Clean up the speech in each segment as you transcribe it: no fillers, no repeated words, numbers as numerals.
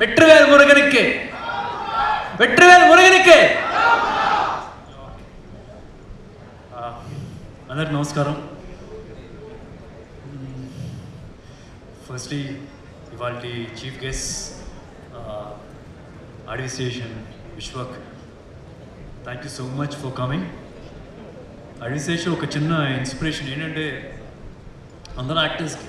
வெற்றிவேல் முருகனுக்கு வெற்றிவேல் முருகனுக்கு అందరికి నమస్కారం. ఫస్ట్లీ ఇవాళ chief guest audio station Vishwak, thank you so much for coming. Audio station ఒక చిన్న ఇన్స్పిరేషన్ ఏంటంటే, అందరూ యాక్టర్స్కి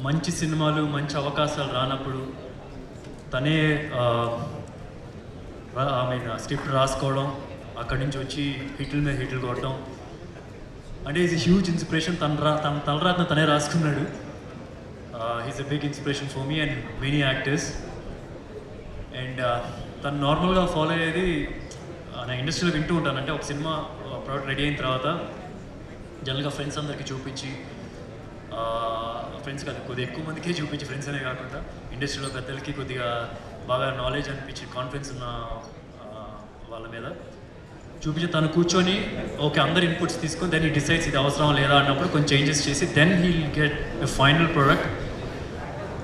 మంచి సినిమాలు మంచి అవకాశాలు రానప్పుడు తనే స్క్రిప్ట్ రాసుకోవడం, అక్కడి నుంచి వచ్చి హిట్ల మీద హిట్లు కొట్టడం అంటే ఈజ్ ఎ హ్యూజ్ ఇన్స్పిరేషన్. తన తలరాతను తనే రాసుకున్నాడు. He's a big inspiration for me and many actors. And తను నార్మల్గా ఫాలో అయ్యేది నా ఇండస్ట్రీలో వింటూ ఉంటాను. అంటే ఒక సినిమా ప్రోడక్ట్ రెడీ అయిన తర్వాత జనరల్గా ఫ్రెండ్స్ అందరికీ చూపించి, ఫ్రెండ్స్ కాదు కొద్దిగా ఎక్కువ మందికే చూపించి, ఫ్రెండ్స్ అనే కాకుండా ఇండస్ట్రీలో పెద్దలకి కొద్దిగా బాగా నాలెడ్జ్ అనిపించి, కాన్ఫిడెన్స్ ఉన్న వాళ్ళ మీద చూపించి తను కూర్చొని ఓకే అందరు ఇన్పుట్స్ తీసుకొని దెన్ ఈ డిసైడ్స్ ఇది అవసరం లేదా అన్నప్పుడు కొంచెం చేంజెస్ చేసి then he get a final product.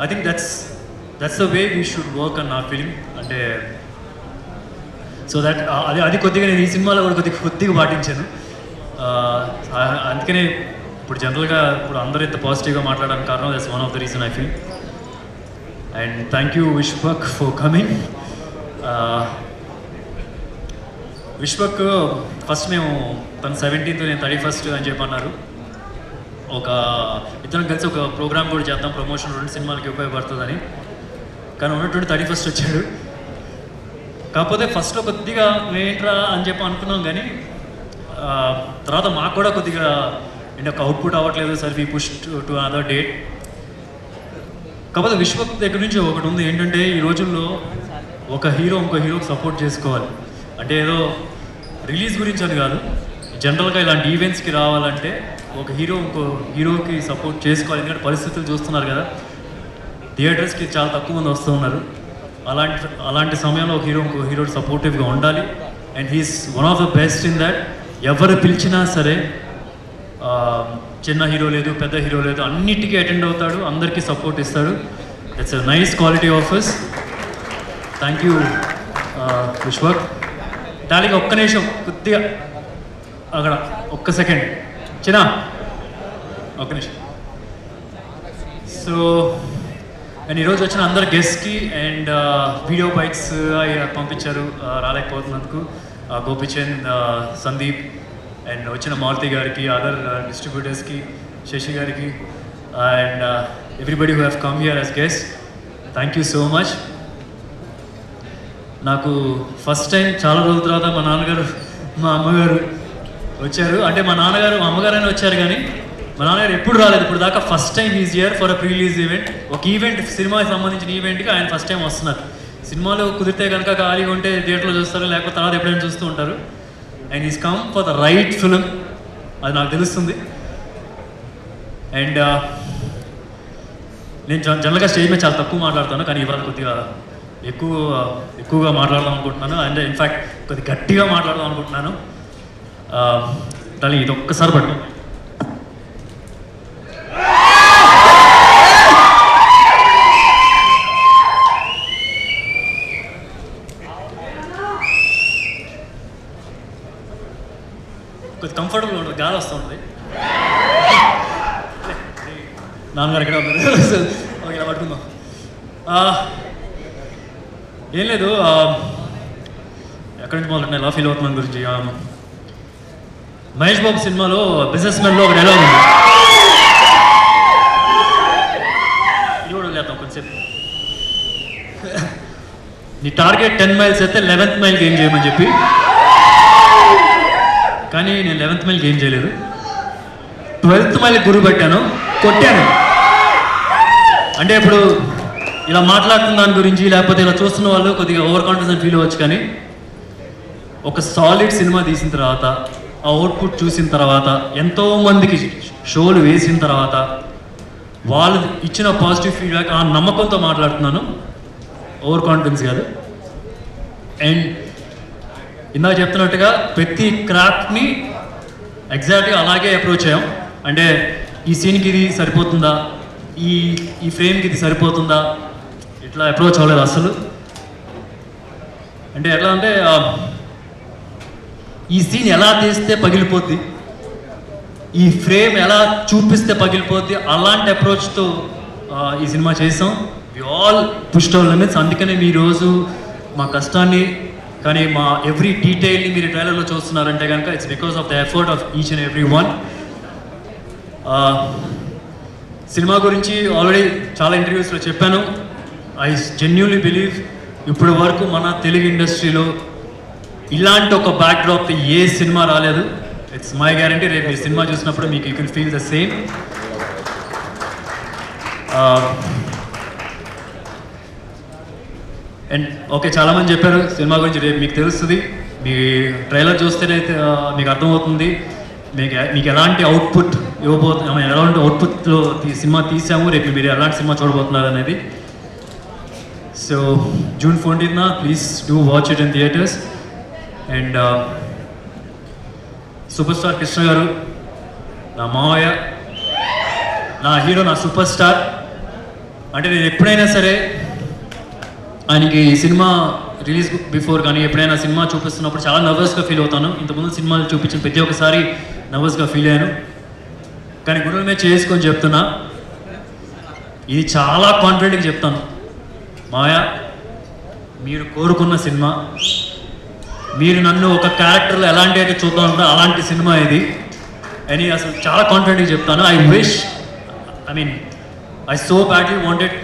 I think that's the way we should work అన్ నా ఫీలింగ్. అంటే సో దట్ అది కొద్దిగా నేను ఈ సినిమాలో కూడా కొద్దిగా పాటించాను. అందుకనే ఇప్పుడు జనరల్గా ఇప్పుడు అందరూ ఇంత పాజిటివ్గా మాట్లాడడానికి కారణం that's one of the reason I feel. And thank you Vishwak for coming. Vishwak first మేము తను 17th నేను 31st అని చెప్పన్నారు. ఇద్దరం కలిసి ఒక ప్రోగ్రామ్ కూడా చేద్దాం, ప్రమోషన్ 2 సినిమాలకి ఉపయోగపడుతుందని. కానీ ఉన్నటువంటి 31st వచ్చాడు. కాకపోతే ఫస్ట్లో కొద్దిగా ఏంట్రా అని చెప్పి అనుకున్నాం, కానీ తర్వాత మాకు కూడా కొద్దిగా అంటే ఒక అవుట్పుట్ అవ్వట్లేదు. Sir we push to another date. కాకపోతే విశ్వక్ దగ్గర నుంచి ఒకటి ఉంది ఏంటంటే, ఈ రోజుల్లో ఒక హీరో ఇంకో హీరోకి సపోర్ట్ చేసుకోవాలి. అంటే ఏదో రిలీజ్ గురించి అని కాదు, జనరల్గా ఇలాంటి ఈవెంట్స్కి రావాలంటే ఒక హీరో ఇంకో హీరోకి సపోర్ట్ చేసుకోవాలి. ఎందుకంటే పరిస్థితులు చూస్తున్నారు కదా, థియేటర్స్కి చాలా తక్కువ మంది వస్తూ ఉన్నారు. అలాంటి సమయంలో ఒక హీరో ఇంకో హీరో సపోర్టివ్గా ఉండాలి. And he's one of the best in that. ఎవరు పిలిచినా సరే, చిన్న హీరో లేదు పెద్ద హీరో లేదు, అన్నిటికీ అటెండ్ అవుతాడు, అందరికీ సపోర్ట్ ఇస్తాడు. It's a nice quality of his. Thank you Vishwak. దానికి ఒక్క నిమిషం కొద్దిగా అక్కడ ఒక్క సెకండ్ చిన్న ఒక్క నిమిషం. సో నేను ఈరోజు వచ్చిన అందరు గెస్ట్కి అండ్ వీడియో బైట్స్ పంపించారు రాలేకపోతున్నందుకు గోపిచంద్, సందీప్ అండ్ వచ్చిన మారుతి గారికి, అదర్ డిస్ట్రిబ్యూటర్స్కి, శశి గారికి and everybody who have come here as guest, thank you so much. నాకు ఫస్ట్ టైం చాలా రోజుల తర్వాత మా నాన్నగారు మా అమ్మగారు వచ్చారు. అంటే మా నాన్నగారు మా అమ్మగారైనా వచ్చారు, కానీ మా నాన్నగారు ఎప్పుడు రాలేదు ఇప్పుడు దాకా. First time is here for a pre release event. ఒక ఈవెంట్, సినిమాకి సంబంధించిన ఈవెంట్కి ఆయన ఫస్ట్ టైం వస్తున్నారు. సినిమాలో కుదిరితే కనుక ఖాళీగా ఉంటే థియేటర్లో చూస్తారు, లేకపోతే తర్వాత ఎప్పుడైనా చూస్తూ ఉంటారు. And is come for the right film, అది నాకు తెలుస్తుంది. అండ్ నేను జనరల్గా స్టేజ్ మీద చాలా తక్కువ మాట్లాడతాను, కానీ ఇవాళ కొద్దిగా ఎక్కువగా మాట్లాడదాం అనుకుంటున్నాను. అండ్ ఇన్ఫ్యాక్ట్ కొద్దిగా గట్టిగా మాట్లాడదాం అనుకుంటున్నాను. ఇది ఒక్కసారి పట్టు. కొద్ది కంఫర్టబుల్ ఉంటుంది, గాలి వస్తూ ఉంటుంది. నాన్నగారు ఎక్కడ ఉన్నారు? ఓకే, ఇలా పట్టుకుందాం. ఏం లేదు, ఎక్కడి నుంచి మొదలు ఎలా ఫీల్ అవుతున్నాను గురించి. మహేష్ బాబు సినిమాలో బిజినెస్ మ్యాన్లో ఒక డైలాగ్ ఉంది, ఇది కూడా వదిలేద్దాం కొంచెంసేపు. నీ టార్గెట్ 10 మైల్స్ అయితే 11th మైల్ గేమ్ చేయమని చెప్పి. కానీ నేను 11th మైల్ గేమ్ చేయలేదు, 12th మైల్ గురి పెట్టాను, కొట్టాను. అంటే ఇప్పుడు ఇలా మాట్లాడుతున్న దాని గురించి, లేకపోతే ఇలా చూస్తున్న వాళ్ళు కొద్దిగా ఓవర్ కాన్ఫిడెన్స్ ఫీల్ అవ్వచ్చు, కానీ ఒక సాలిడ్ సినిమా తీసిన తర్వాత, ఆ అవుట్పుట్ చూసిన తర్వాత, ఎంతోమందికి షోలు వేసిన తర్వాత వాళ్ళు ఇచ్చిన పాజిటివ్ ఫీడ్బ్యాక్, ఆ నమ్మకంతో మాట్లాడుతున్నాను, ఓవర్ కాన్ఫిడెన్స్ కాదు. అండ్ ఇందాక చెప్తున్నట్టుగా ప్రతి క్రాఫ్ట్ని ఎగ్జాక్ట్గా అలాగే అప్రోచ్ అయ్యాం. అంటే ఈ సీన్కి ఇది సరిపోతుందా, ఈ ఫ్రేమ్కి ఇది సరిపోతుందా, ఇట్లా అప్రోచ్ అవ్వలేదు అసలు. అంటే ఎట్లా అంటే ఈ సీన్ ఎలా తీస్తే పగిలిపోద్ది, ఈ ఫ్రేమ్ ఎలా చూపిస్తే పగిలిపోద్ది, అలాంటి అప్రోచ్తో ఈ సినిమా చేసాం. We all pushed our limits. అందుకనే మీ రోజు మా కష్టాన్ని కానీ మా ఎవ్రీ డీటెయిల్ని మీరు ట్రైలర్లో చూస్తున్నారంటే కనుక it's because of the effort of each and every one. Cinema గురించి ఆల్రెడీ చాలా ఇంటర్వ్యూస్లో చెప్పాను. ఐ జెన్యూన్లీ బిలీవ్ ఇప్పటి వరకు మన తెలుగు ఇండస్ట్రీలో ఇలాంటి ఒక బ్యాక్డ్రాప్ ఏ సినిమా రాలేదు. It's my guarantee. రేపు ఈ సినిమా చూసినప్పుడు మీకు you can feel the same. And okay, చాలామంది చెప్పారు సినిమా గురించి, రేపు మీకు తెలుస్తుంది. మీ ట్రైలర్ చూస్తేనే మీకు అర్థమవుతుంది మీకు ఎలాంటి అవుట్పుట్ ఎలాంటి అవుట్పుట్లో సినిమా తీసాము, రేపు మీరు ఎలాంటి సినిమా చూడబోతున్నారు అనేది. So June 14th please do watch it in theatres. And super star Krishna గారు నా మావయ్య, నా హీరో, నా సూపర్ స్టార్. అంటే నేను ఎప్పుడైనా సరే ఆయనకి ఈ సినిమా రిలీజ్ బిఫోర్ కానీ ఎప్పుడైనా సినిమా చూపిస్తున్నప్పుడు చాలా నర్వస్గా ఫీల్ అవుతాను. ఇంతకుముందు సినిమాలు చూపించిన ప్రతి ఒక్కసారి నర్వస్గా ఫీల్ అయ్యాను. కానీ గురువుల మీద చేసుకొని చెప్తున్నా, ఇది చాలా కాన్ఫిడెంట్గా చెప్తాను. మాయా, మీరు కోరుకున్న సినిమా, మీరు నన్ను ఒక క్యారెక్టర్లో ఎలాంటి అయితే చూద్దాం అలాంటి సినిమా ఇది అని అసలు చాలా కాన్ఫిడెంట్గా చెప్తాను. I so badly wanted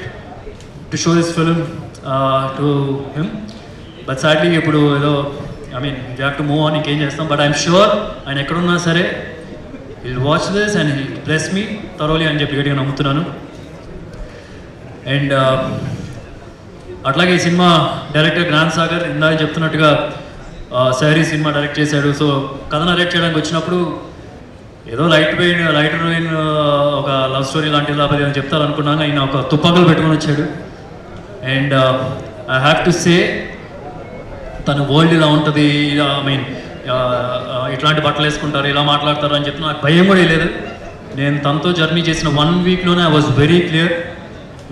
to show this film to him, but sadly ఇప్పుడు ఏదో you have to move on, ఇంకేం చేస్తాం. బట్ ఐఎమ్ షూర్ ఆయన ఎక్కడున్నా సరే will watch this and will bless me thoroughly అని చెప్పి గట్టిగా నమ్ముతున్నాను. అండ్ అట్లాగే ఈ సినిమా డైరెక్టర్ జ్ఞాన్ సాగర్ ఇందాక చెప్తున్నట్టుగా శారీ సినిమా డైరెక్ట్ చేశాడు. సో కథ నరేట్ చేయడానికి వచ్చినప్పుడు ఏదో లైటర్ వెయిన్ ఒక లవ్ స్టోరీ లాంటిది లేకపోతే అని చెప్తారు అనుకున్నాను. ఆయన ఒక తుపాకులు పెట్టుకొని వచ్చాడు. And I have to say తన వరల్డ్ ఇలా ఉంటుంది, ఇట్లాంటి బట్టలు వేసుకుంటారు, ఇలా మాట్లాడతారు అని చెప్పి నాకు భయం కూడా లేదు. నేను తనతో జర్నీ చేసిన 1 వీక్లోనే ఐ వాజ్ వెరీ క్లియర్.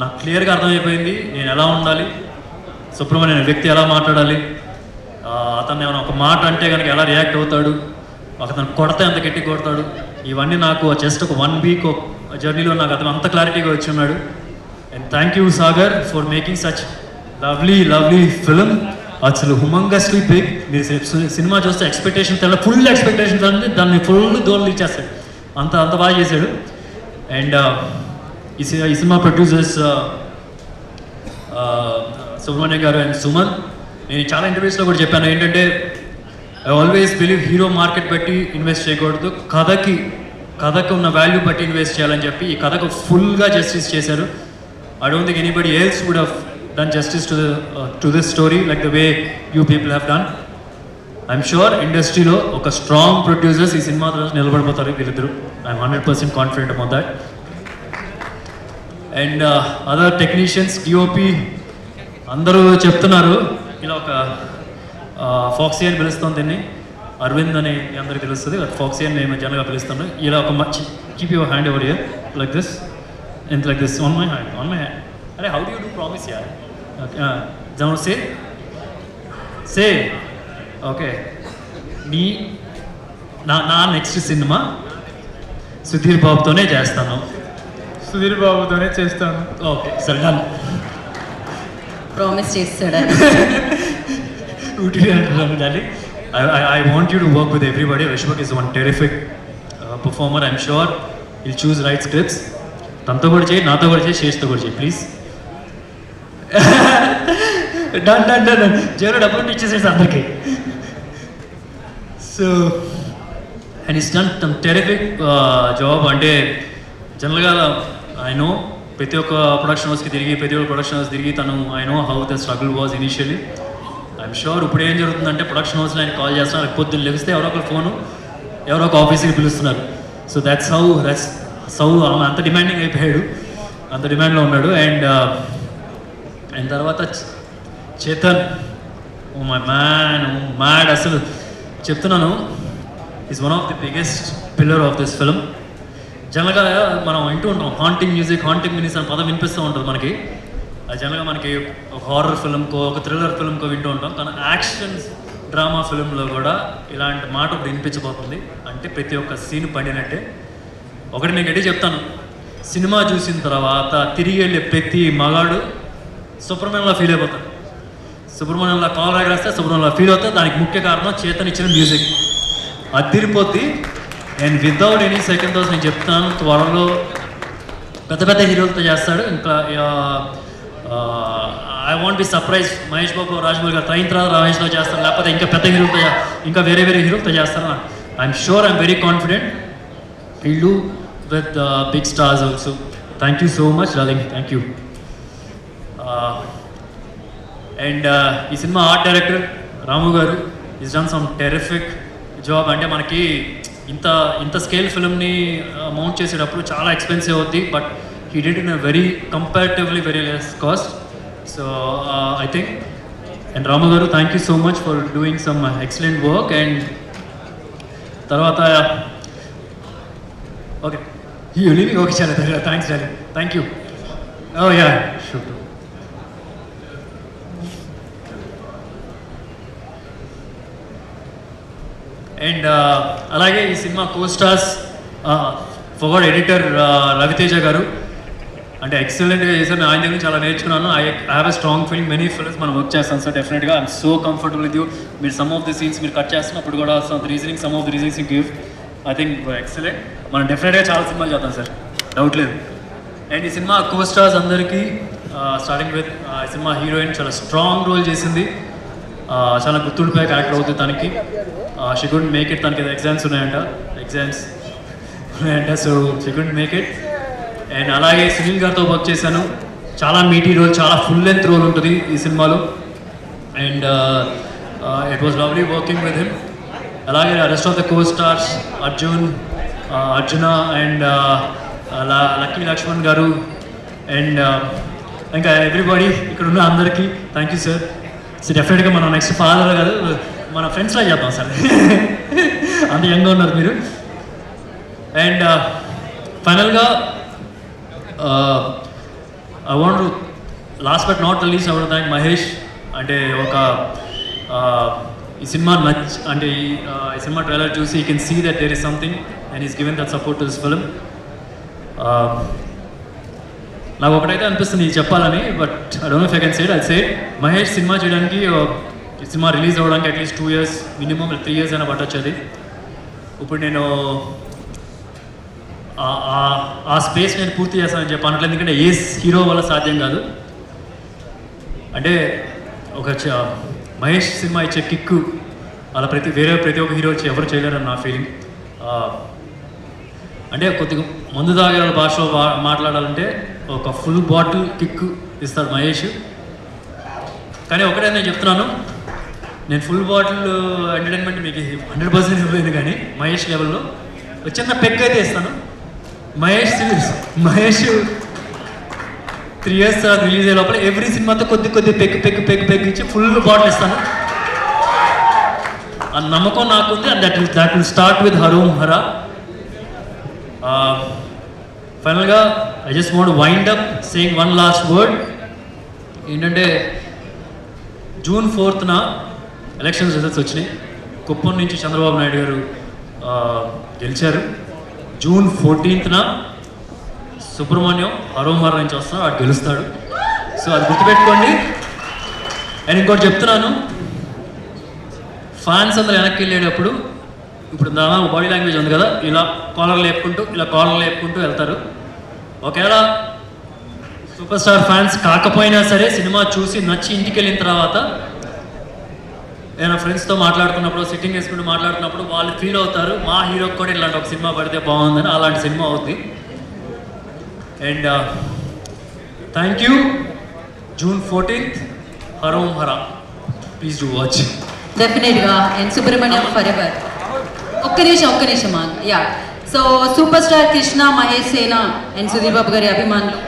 నాకు క్లియర్గా అర్థమైపోయింది నేను ఎలా ఉండాలి, సుబ్రహ్మణ్యం వ్యక్తి ఎలా మాట్లాడాలి, అతను ఏమైనా ఒక మాట అంటే కనుక ఎలా రియాక్ట్ అవుతాడు, అతను కొడితే అంత గట్టి కొడతాడు. ఇవన్నీ నాకు జస్ట్ ఒక 1 వీక్ జర్నీలో నాకు అతను అంత క్లారిటీగా వచ్చి ఉన్నాడు. And thank you Sagar for making such lovely film. అసలు హుమంగస్లీ బిగ్. మీరు సినిమా చూస్తే ఎక్స్పెక్టేషన్ ఫుల్ ఎక్స్పెక్టేషన్స్ అంటే దాన్ని ఫుల్ దోళ్ళు ఇచ్చేస్తాడు. అంత బాగా చేశాడు. అండ్ ఈ సినిమా ప్రొడ్యూసర్స్ సుబ్రహ్మణ్యం గారు అండ్ సుమన్. నేను చాలా ఇంటర్వ్యూస్లో కూడా చెప్పాను ఏంటంటే I always believe hero market బట్టి ఇన్వెస్ట్ చేయకూడదు, కథకు ఉన్న వాల్యూ బట్టి ఇన్వెస్ట్ చేయాలని చెప్పి ఈ కథకు ఫుల్గా జస్టిస్ చేశారు. I don't think anybody else would have done justice to this story like the way you people have done. I'm sure ఇండస్ట్రీలో ఒక స్ట్రాంగ్ ప్రొడ్యూసర్స్ ఈ సినిమా నిలబడిపోతారు వీళ్ళిద్దరు. I'm 100% confident about that. And other technicians, DOP అందరూ చెప్తున్నారు ఇలా ఒక ఫాక్సీ అని పిలుస్తాం దీన్ని, అరవింద్ అని అందరికీ తెలుస్తుంది, ఫాక్సీ అని నేను జనరల్గా పిలుస్తాను. ఇలా ఒక keep your hand over here like this and like this on my hand. అరే how do you do promise యార్? General say okay. నా నెక్స్ట్ సినిమా సుధీర్ బాబుతోనే చేస్తాను. ఓకే సరే డన్. ప్రామిస్ చేస్తాడా? I want you to work with everybody. Rishbak is one terrific performer. I'm sure he'll choose right scripts. Tanto kuda cheyi, nato kuda cheyi, Shesh tho kuda cheyi, please. Done. Jero double ichesedi andarki. So, and he's done some terrific job. Ante generally I know ప్రతి ఒక్క production హౌస్కి తిరిగి తను I know how the struggle was initially. I'm sure ఇప్పుడు ఏం జరుగుతుందంటే production హౌస్లో ఆయన కాల్ చేస్తున్నారు, పొద్దున్న లెగిస్తే ఎవరో ఒక ఫోను ఎవరో ఒక ఆఫీస్కి పిలుస్తున్నారు. సో దట్స్ హౌ ఆమె అంత డిమాండింగ్ అయిపోయాడు, అంత డిమాండ్లో ఉన్నాడు. అండ్ తర్వాత Chetan, oh my man, mad. అసలు చెప్తున్నాను, is one of the biggest pillar of this film. జనరల్గా మనం వింటూ ఉంటాం హాంటింగ్ మ్యూజిక్ అని పదం వినిపిస్తూ ఉంటుంది మనకి. జనరల్గా మనకి ఒక హారర్ ఫిల్మ్కో ఒక థ్రిల్లర్ ఫిల్మ్కో వింటూ ఉంటాం, కానీ యాక్షన్ డ్రామా ఫిల్మ్లో కూడా ఇలాంటి మాట ఒకటి వినిపించబోతుంది. అంటే ప్రతి ఒక్క సీన్ పండినట్టే. ఒకటి నేను గట్టి చెప్తాను, సినిమా చూసిన తర్వాత తిరిగి వెళ్ళే ప్రతి మగాడు సుబ్రహ్మణ్యంలా ఫీల్ అయిపోతాడు. సుబ్రహ్మణ్యంలా కాల్ రాస్తే సుబ్రహ్మణ్యంలా ఫీల్ అవుతుంది. దానికి ముఖ్య కారణం చేతన్ ఇచ్చిన మ్యూజిక్. అదిరిపోద్ది. And without any second thoughts నేను చెప్తాను, త్వరలో పెద్ద పెద్ద హీరోలతో చేస్తాడు. ఇంకా I want be surprise, Mahesh Babu Rajamouli garu అయిన తర్వాత రమేష్తో చేస్తారు, లేకపోతే ఇంకా పెద్ద హీరోలతో ఇంకా వేరే వేరే హీరోలతో చేస్తారు. I'm sure, I'm very confident will do with big stars also. Thank you so much darling, thank you. And ఈ సినిమా art director Ramu garu is done some terrific job. అంటే మనకి ఇంత స్కేల్ ఫిల్మ్ని మౌంట్ చేసేటప్పుడు చాలా ఎక్స్పెన్సివ్ అవుద్ది, but he did in a very comparatively very less cost. So I think, and Ramu garu, thank you so much for doing some excellent work. And tarvata okay, you leaving? Okay, chala, thanks darling, thank you. Oh yeah, sure. And alage ee cinema co-stars forgot editor Raviteja garu అంటే ఎక్సలెంట్గా చేశాను. ఆయన దగ్గర చాలా నేర్చుకున్నాను. I have a strong feeling, many films మనం work చేస్తాం sir డెఫినెట్గా. I'm so comfortable with you. మీరు సమ్ ఆఫ్ ది సీన్స్ మీరు కట్ చేస్తున్నప్పుడు కూడా some of the reasonings you give, I think excellent. మనం డెఫినెట్గా చాలా సినిమాలు చేద్దాం సార్, డౌట్ లేదు. అండ్ ఈ సినిమా కో స్టార్స్ అందరికీ స్టార్టింగ్ విత్ ఈ సినిమా హీరోయిన్ చాలా స్ట్రాంగ్ రోల్ చేసింది, చాలా గుర్తుండిపోయే క్యారెక్టర్ అవుతుంది తనకి. షీ కుడెంట్ మేక్ ఇట్, తనకి ఎగ్జామ్స్ ఉన్నాయంట, so she couldn't make it. And అలాగే సునీల్ గారితో వర్క్ చేశాను. చాలా మీటీ రోల్, చాలా ఫుల్ లెంత్ రోల్ ఉంటుంది ఈ సినిమాలో. And it was lovely working with him. అలాగే rest of the co stars Arjuna and lucky Lakshman garu and ఇంకా ఎవ్రీబడి ఇక్కడ ఉన్న అందరికీ థ్యాంక్ యూ సార్. సో డెఫినెట్గా మనం నెక్స్ట్ ఫాదర్ కాదు, మన ఫ్రెండ్స్లా చేద్దాం సార్, అంత యంగ్గా ఉన్నారు మీరు. అండ్ ఫైనల్గా I want to last but not least I want thank Mahesh. అంటే ఒక ఈ సినిమా అంటే ఈ సినిమా ట్రైలర్ చూసి you can see that there is something and is given that support to this film. నాకు ఒకటైతే అనిపిస్తుంది ఇది చెప్పాలని, but I don't know if I can say it. I say Mahesh సినిమా చేయడానికి, ఈ సినిమా రిలీజ్ అవ్వడానికి అట్లీస్ట్ 2 years మినిమం, 3 years అయినా పట్టొచ్చేది. ఇప్పుడు నేను ఆ స్పేస్ నేను పూర్తి చేస్తానని చెప్పి అనట్లేదు, ఎందుకంటే ఏ హీరో వల్ల సాధ్యం కాదు. అంటే ఒక మహేష్ సినిమా ఇచ్చే కిక్కు అలా ప్రతి ఒక్క హీరో వచ్చి ఎవరు చేయలేరని నా ఫీలింగ్. అంటే కొద్దిగా మందు తాగే వాళ్ళ భాషలో మాట్లాడాలంటే ఒక ఫుల్ బాటిల్ కిక్ ఇస్తాడు మహేష్. కానీ ఒకటే నేను చెప్తున్నాను, నేను ఫుల్ బాటిల్ ఎంటర్టైన్మెంట్ మీకు 100% ఇవ్వలేదు, కానీ మహేష్ లెవెల్లో చిన్న పెగ్ అయితే ఇస్తాను. మహేష్ 3 years తర్వాత రిలీజ్ అయ్యే లోపల ఎవ్రీ సినిమాతో కొద్ది పెగ్ ఇచ్చి ఫుల్ బాటిల్ ఇస్తాను. ఆ నమ్మకం నాకుంది. And that will start with Harom Hara. ఫైనల్గా I just want wind up saying one last word. ఏంటంటే June 4th ఎలక్షన్స్ రిజల్ట్స్ వచ్చినాయి. కుప్పం నుంచి చంద్రబాబు నాయుడు గారు గెలిచారు. June 14th సుబ్రహ్మణ్యం హరోమర్ నుంచి వస్తాడు, వాడు గెలుస్తాడు. సో అది గుర్తుపెట్టుకోండి. అండ్ ఇంకోటి చెప్తున్నాను, ఫ్యాన్స్ అందరూ వెనక్కి వెళ్ళేటప్పుడు ఇప్పుడు దాని బాడీ లాంగ్వేజ్ ఉంది కదా, ఇలా కాలర్ లేపుకుంటూ వెళ్తారు. ఒకవేళ సూపర్ స్టార్ ఫ్యాన్స్ కాకపోయినా సరే సినిమా చూసి నచ్చి ఇంటికి వెళ్ళిన తర్వాత ఏమైనా ఫ్రెండ్స్తో మాట్లాడుతున్నప్పుడు, సిట్టింగ్ వేసుకుంటూ మాట్లాడుతున్నప్పుడు వాళ్ళు ఫీల్ అవుతారు, మా హీరోకి కూడా ఇలాంటి ఒక సినిమా పడితే బాగుందని. అలాంటి సినిమా అవుద్ది. And thank you. June 14th Harom Hara, please do watch. డెఫినెట్గా. And Subrahmanyam for ever. ఒక్క నిమిషం యా. So super star Krishna, Mahesh Sena and Sudheer Babu గారి అభిమానులు